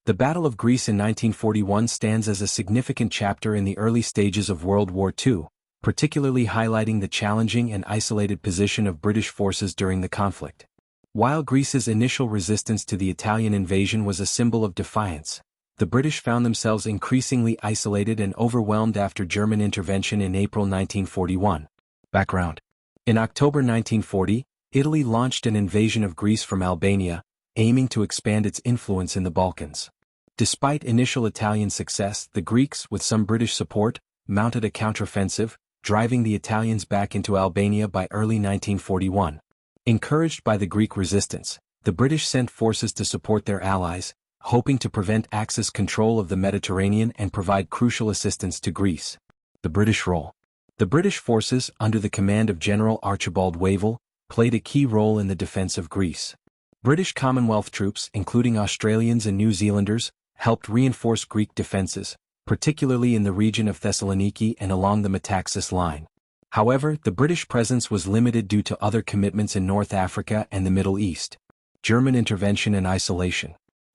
The Battle of Greece in 1941 stands as a significant chapter in the early stages of World War II, particularly highlighting the challenging and isolated position of British forces during the conflict. While Greece's initial resistance to the Italian invasion was a symbol of defiance, the British found themselves increasingly isolated and overwhelmed after German intervention in April 1941. Background. In October 1940, Italy launched an invasion of Greece from Albania, aiming to expand its influence in the Balkans. Despite initial Italian success, the Greeks, with some British support, mounted a counteroffensive, driving the Italians back into Albania by early 1941. Encouraged by the Greek resistance, the British sent forces to support their allies, hoping to prevent Axis control of the Mediterranean and provide crucial assistance to Greece. The British role. The British forces, under the command of General Archibald Wavell, played a key role in the defense of Greece. British Commonwealth troops, including Australians and New Zealanders, helped reinforce Greek defences, particularly in the region of Thessaloniki and along the Metaxas line. However, the British presence was limited due to other commitments in North Africa and the Middle East. German intervention and isolation.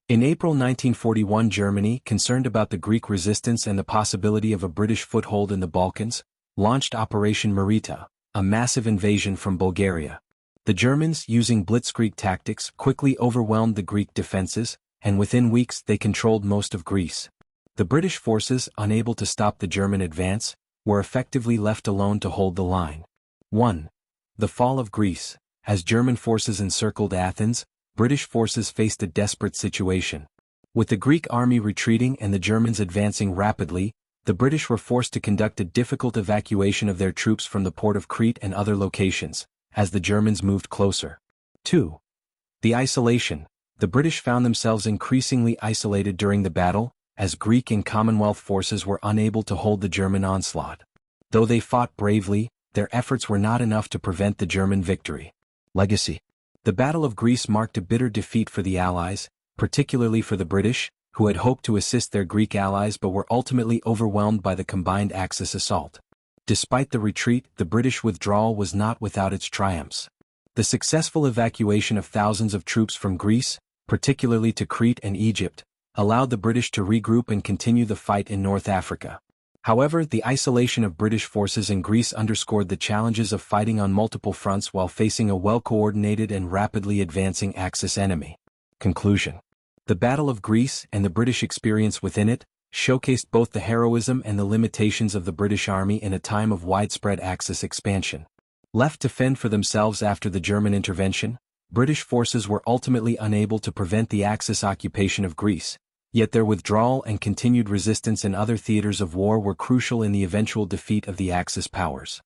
In April 1941, Germany, concerned about the Greek resistance and the possibility of a British foothold in the Balkans, launched Operation Marita, a massive invasion from Bulgaria. The Germans, using blitzkrieg tactics, quickly overwhelmed the Greek defenses, and within weeks they controlled most of Greece. The British forces, unable to stop the German advance, were effectively left alone to hold the line. 1. The fall of Greece. As German forces encircled Athens, British forces faced a desperate situation. With the Greek army retreating and the Germans advancing rapidly, the British were forced to conduct a difficult evacuation of their troops from the port of Crete and other locations, as the Germans moved closer. 2. The isolation. The British found themselves increasingly isolated during the battle, as Greek and Commonwealth forces were unable to hold the German onslaught. Though they fought bravely, their efforts were not enough to prevent the German victory. Legacy. The Battle of Greece marked a bitter defeat for the Allies, particularly for the British, who had hoped to assist their Greek allies but were ultimately overwhelmed by the combined Axis assault. Despite the retreat, the British withdrawal was not without its triumphs. The successful evacuation of thousands of troops from Greece, particularly to Crete and Egypt, allowed the British to regroup and continue the fight in North Africa. However, the isolation of British forces in Greece underscored the challenges of fighting on multiple fronts while facing a well-coordinated and rapidly advancing Axis enemy. Conclusion. The Battle of Greece and the British experience within it showcased both the heroism and the limitations of the British Army in a time of widespread Axis expansion. Left to fend for themselves after the German intervention, British forces were ultimately unable to prevent the Axis occupation of Greece, yet their withdrawal and continued resistance in other theaters of war were crucial in the eventual defeat of the Axis powers.